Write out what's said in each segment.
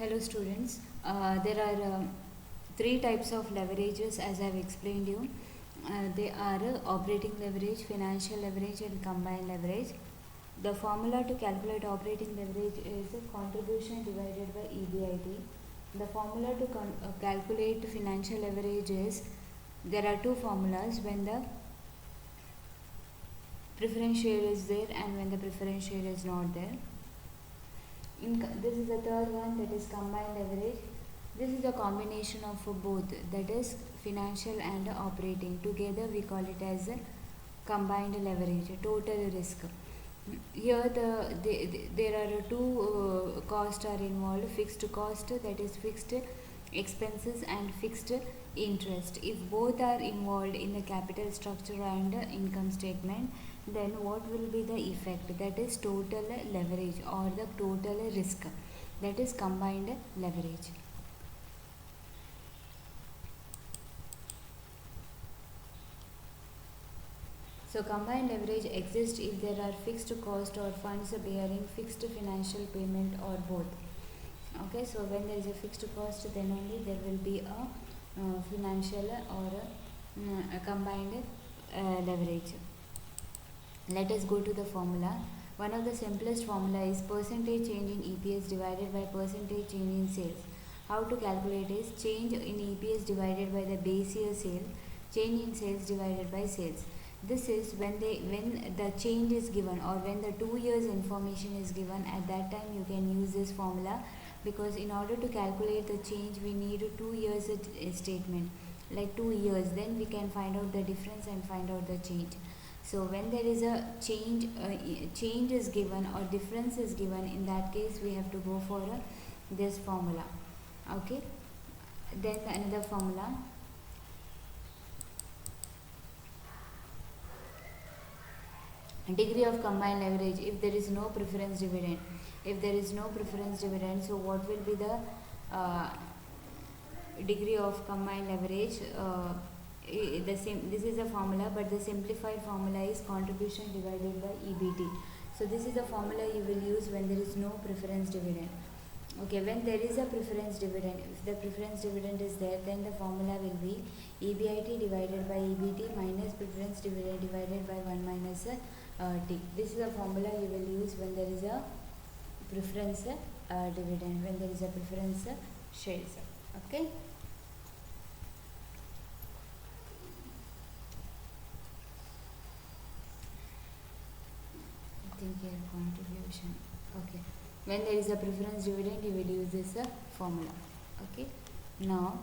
Hello students, there are three types of leverages as I have explained you. They are operating leverage, financial leverage and combined leverage. The formula to calculate operating leverage is contribution divided by EBIT. The formula to calculate financial leverage is, there are two formulas when the preference share is there and when the preference share is not there. This is the third one, that is combined leverage. This is a combination of both, that is financial and operating. Together we call it as a combined leverage, total risk. Here there are two costs are involved, fixed cost, that is fixed expenses, and fixed interest. If both are involved in the capital structure and income statement, then what will be the effect? That is total leverage or the total risk, that is combined leverage. So combined leverage exists if there are fixed cost or funds bearing fixed financial payment or both. Okay, so when there is a fixed cost, then only there will be a financial or a combined leverage. Let us go to the formula. One of the simplest formula is percentage change in EPS divided by percentage change in sales. How to calculate is change in EPS divided by the base year sale, change in sales divided by sales. This is when the change is given, or when the 2 years information is given. At that time you can use this formula, because in order to calculate the change we need 2 years statement, like 2 years, then we can find out the difference and find out the change. So when there is a change is given or difference is given, in that case we have to go for this formula. Okay, then another formula, degree of combined leverage if there is no preference dividend. If there is no preference dividend, so what will be the degree of combined leverage? This is a formula, but the simplified formula is contribution divided by EBT. So this is the formula you will use when there is no preference dividend. Okay, when there is a preference dividend, if the preference dividend is there, then the formula will be EBIT divided by EBT minus preference dividend divided by 1 minus T. This is the formula you will use when there is a preference dividend, when there is a preference shares. Okay. I think here contribution. Okay. When there is a preference dividend, you will use this formula. Okay. Now,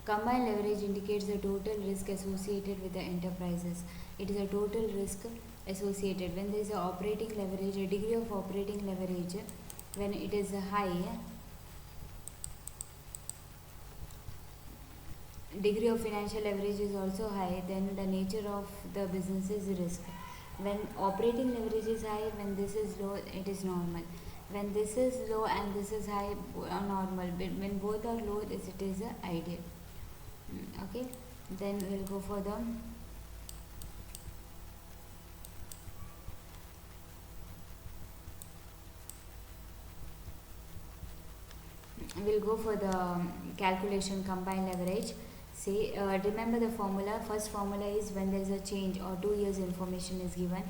combined leverage indicates the total risk associated with the enterprises. It is a total risk associated. When there is a operating leverage, a degree of operating leverage, when it is high, degree of financial leverage is also high, then the nature of the business is risk. When operating leverage is high, when this is low, it is normal. When this is low and this is high, normal. When both are low, it is ideal. Okay, then we'll go for the calculation combined leverage. Say, remember the formula. First formula is when there is a change or 2 years information is given.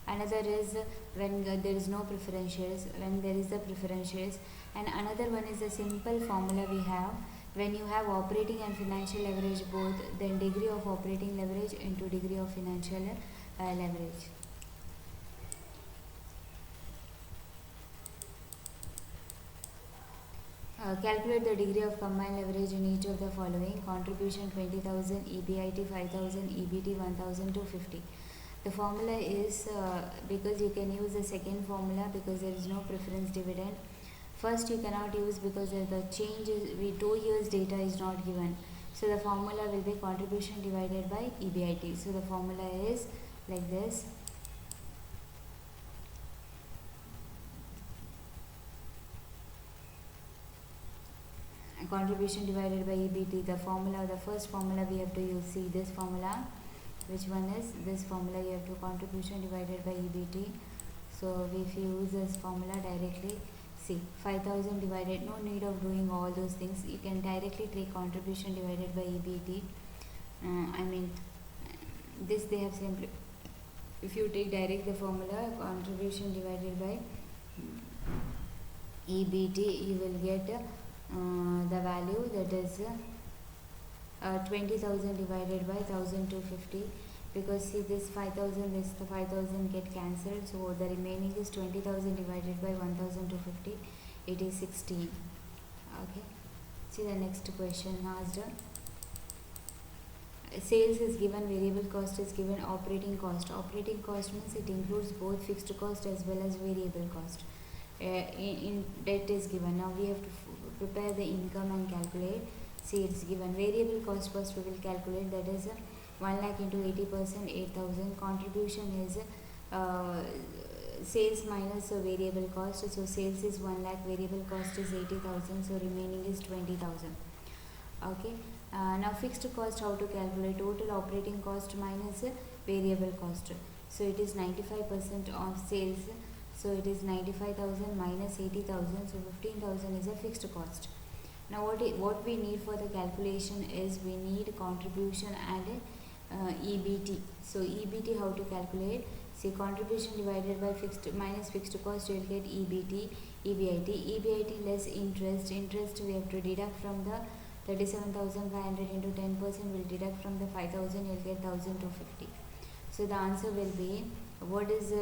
Another is when there is no preference shares, when there is the preference shares. And another one is a simple formula we have. When you have operating and financial leverage both, then degree of operating leverage into degree of financial leverage. Calculate the degree of combined leverage in each of the following: contribution 20,000, EBIT 5,000, EBT 1,250. The formula is, because you can use the second formula because there is no preference dividend. First you cannot use because the change is, 2 years data is not given. So the formula will be contribution divided by EBIT. So the formula is like this. Contribution divided by EBT. The formula, the first formula we have to use. See this formula. Which one is this formula? You have to contribution divided by EBT. So if you use this formula directly, see 5000 divided, no need of doing all those things, you can directly take contribution divided by EBT. I mean, this they have simply, if you take direct the formula contribution divided by EBT, you will get the value, that is 20,000 divided by 1250, because see this 5,000, this the 5,000 get cancelled, so the remaining is 20,000 divided by 1,250, it is 16. Okay, see the next question asked. Sales is given, variable cost is given, operating cost. Operating cost means it includes both fixed cost as well as variable cost. In debt is given. Now we have to prepare the income and calculate. See, it's given variable cost. First we will calculate, that is 1 lakh into 80%, 8,000. Contribution is sales minus variable cost. So sales is 1 lakh, variable cost is 80,000, so remaining is 20,000. Okay. Now fixed cost, how to calculate? Total operating cost minus variable cost. So it is 95% of sales. So it is 95,000 minus 80,000. So 15,000 is a fixed cost. Now what we need for the calculation is we need contribution and EBT. So EBT, how to calculate? See, contribution divided by fixed minus fixed cost, you will get EBT, EBIT. EBIT less interest. Interest we have to deduct from the 37,500 into 10% will deduct from the 5,000, you will get 1,250. So the answer will be, what is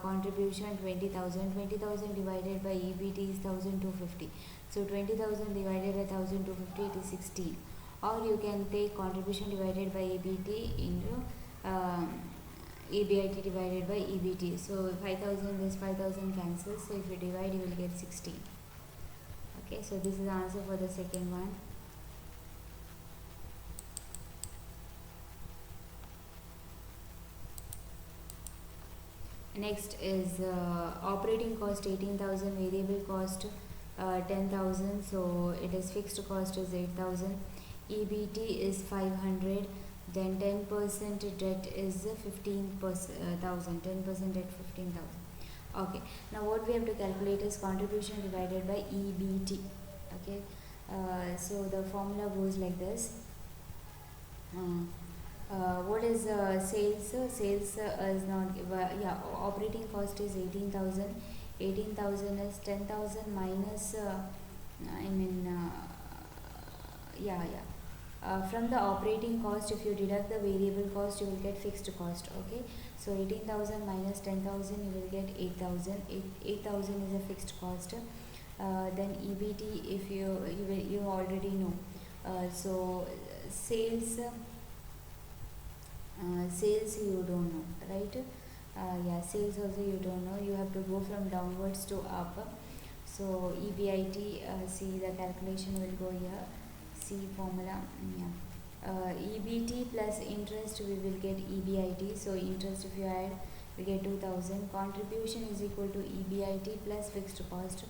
contribution? 20,000. 20,000 divided by EBT is 1,250. So 20,000 divided by 1,250, it is 16. Or you can take contribution divided by EBT into EBIT divided by EBT. So 5,000, this 5,000 cancels. So if you divide, you will get 16. Okay, so this is the answer for the second one. Next is operating cost 18,000, variable cost 10,000, so it is fixed cost is 8,000, EBT is 500, then 10% debt is 15,000, 10% debt 15,000. Okay, now what we have to calculate is contribution divided by EBT. Okay, so the formula goes like this. What is sales? Sales is not, operating cost is 18,000. 18,000 is 10,000 minus, from the operating cost, if you deduct the variable cost, you will get fixed cost. Okay, so 18,000 minus 10,000, you will get 8,000. 8,000 is a fixed cost. Then EBT, if you already know. So sales. Sales you don't know, right? Sales also you don't know. You have to go from downwards to up. So EBIT, see the calculation will go here. See formula. EBT plus interest, we will get EBIT. So interest, if you add, we get 2,000. Contribution is equal to EBIT plus fixed cost.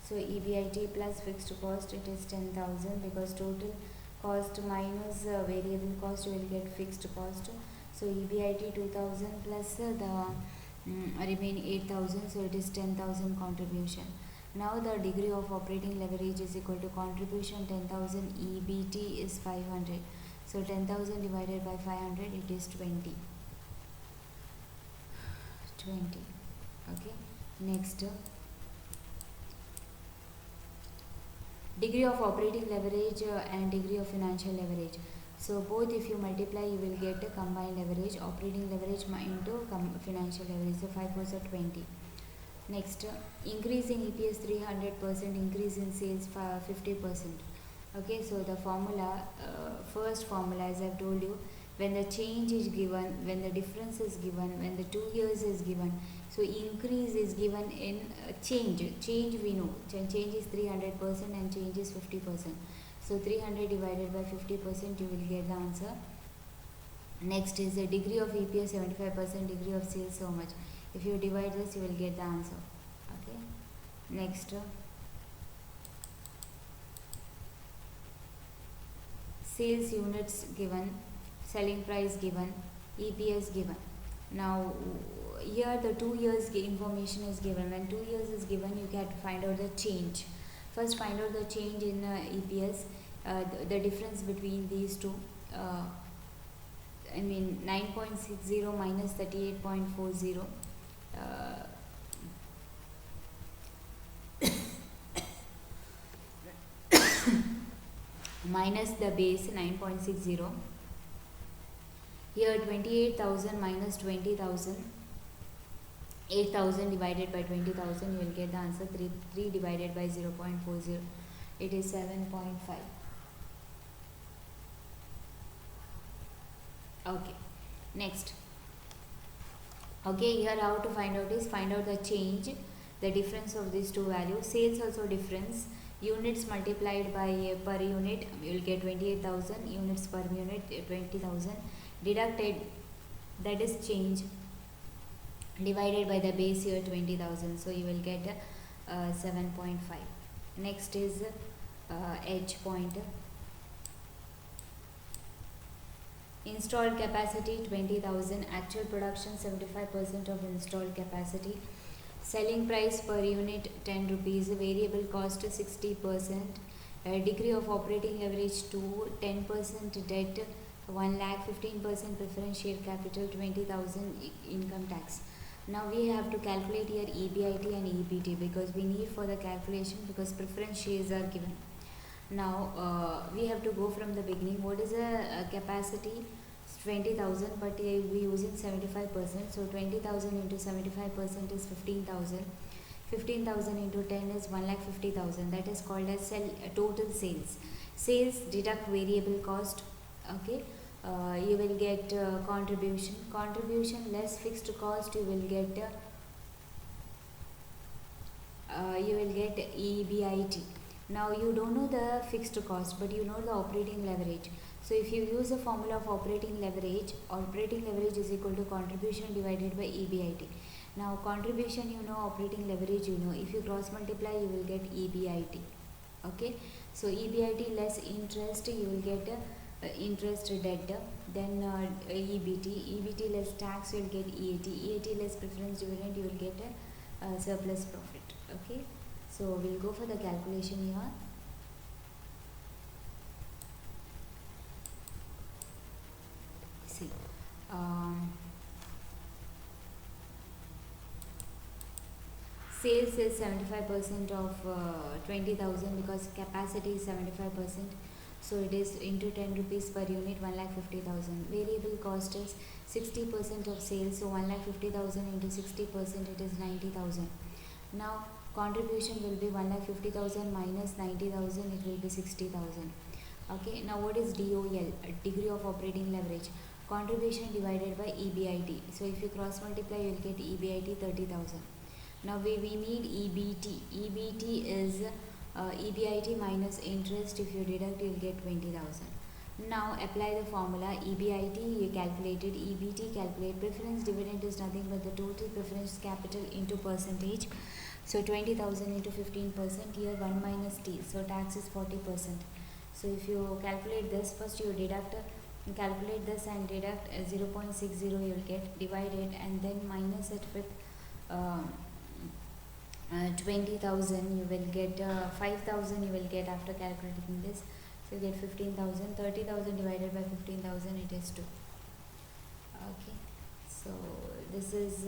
So EBIT plus fixed cost, it is 10,000, because total cost minus variable cost, you will get fixed cost. So EBIT 2,000 plus the remaining 8,000, so it is 10,000 contribution. Now the degree of operating leverage is equal to contribution 10,000, EBT is 500. So 10,000 divided by 500, it is 20. Okay, next. Degree of operating leverage and degree of financial leverage. So both if you multiply, you will get a combined leverage, operating leverage into financial leverage. So 5 4 are 20. Next, increase in EPS 300%, increase in sales 50%. Okay, so the formula, first formula, as I have told you, when the change is given, when the difference is given, when the 2 years is given, so increase is given in change. Change we know, change is 300% and change is 50%. So 300 divided by 50%, you will get the answer. Next is the degree of EPS 75%, degree of sales so much. If you divide this, you will get the answer. Okay. Next, sales units given, selling price given, EPS given. Now here the 2 years information is given. When 2 years is given, you have to find out the change. First find out the change in EPS, the difference between these two. uh, I mean 9.60 minus 38.40, uh, minus the base 9.60. Here 28,000 minus 20,000, 8,000 divided by 20,000, you will get the answer 3 divided by 0.40, it is 7.5. Okay, next. Okay, here how to find out is find out the change, the difference of these two values. Sales also difference, units multiplied by per unit, you will get 28,000, units per unit 20,000, deducted, that is change, divided by the base here 20,000, so you will get 7.5. Next is edge point. Installed capacity 20,000, actual production 75% of installed capacity, selling price per unit 10 rupees, variable cost 60%, degree of operating leverage 2, 10% debt 1 lakh, 15% preferential capital, 20,000 income tax. Now we have to calculate here EBIT and EBT because we need for the calculation, because preference shares are given. Now we have to go from the beginning. What is a capacity? 20,000, but we using 75%. So 20,000 into 75% is 15,000. 15,000 into 10 is 1,50,000. That is called as total sales. Sales deduct variable cost. Okay, you will get contribution. Contribution less fixed cost. You will get EBIT. Now you don't know the fixed cost, but you know the operating leverage. So if you use the formula of operating leverage is equal to contribution divided by EBIT. Now contribution you know, operating leverage you know. If you cross multiply, you will get EBIT. Okay, so EBIT less interest, you will get interest debt. Then EBT less tax, you will get EAT less preference dividend, you will get surplus profit. Okay, so we'll go for the calculation here. See, sales is 75% of 20,000 because capacity is 75%. So it is into 10 rupees per unit, 1,50,000. Variable cost is 60% of sales, so 1,50,000 into 60%, it is 90,000. Now contribution will be 1,50,000 minus 90,000, it will be 60,000. Okay, now what is DOL? Degree of operating leverage. Contribution divided by EBIT. So if you cross multiply, you will get EBIT 30,000. Now we need EBT. EBT is EBIT minus interest. If you deduct, you will get 20,000. Now apply the formula. EBIT you calculated, EBT calculate. Preference dividend is nothing but the total preference capital into percentage. So 20,000 into 15%, here 1 minus T, so tax is 40%. So if you calculate this, first you deduct, calculate this and deduct 0.60, you will get, divide it and then minus it with 20,000, you will get 5,000 you will get after calculating this. So you get 15,000, 30,000 divided by 15,000, it is 2. Okay, so this is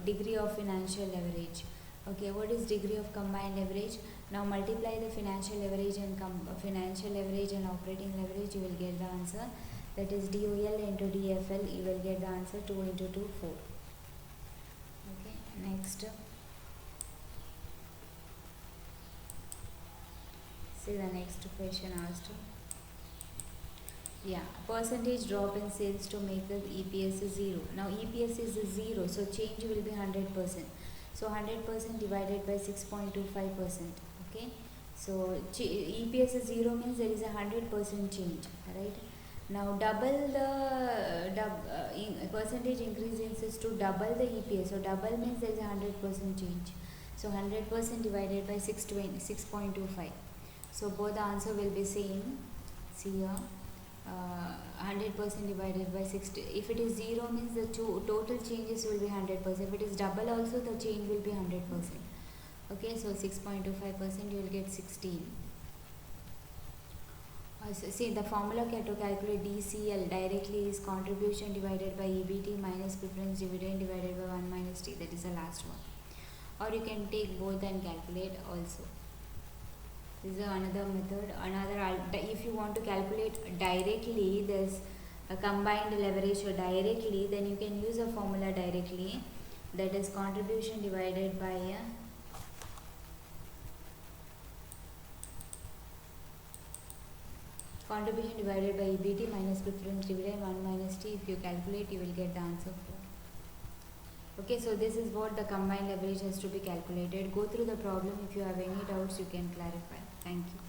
degree of financial leverage. Okay, what is degree of combined leverage? Now multiply the financial leverage and operating leverage, you will get the answer. That is DOL into DFL, you will get the answer 2 into 2, 4. Okay, next. See the next question asked. Yeah, percentage drop in sales to make the EPS is 0. Now EPS is 0, so change will be 100%. So 100% divided by 6.25%. Okay, so EPS is 0 means there is a 100% change, right? Now double the percentage increase is to double the EPS. So double means there is a 100% change. So 100% divided by 6.25. So both the answer will be same. See here, 100% divided by 60. If it is 0 means the total changes will be 100%. If it is double also, the change will be 100%. Okay, so 6.25% you will get 16. See, the formula to calculate DCL directly is contribution divided by EBT minus preference dividend divided by 1 minus T. That is the last one. Or you can take both and calculate also. This is another method. If you want to calculate directly, there's a combined leverage directly, then you can use a formula directly. That is contribution divided by contribution divided by EBT minus preference dividend 1 minus T. If you calculate, you will get the answer 4. Okay, so this is what the combined leverage has to be calculated. Go through the problem. If you have any doubts, you can clarify. Thank you.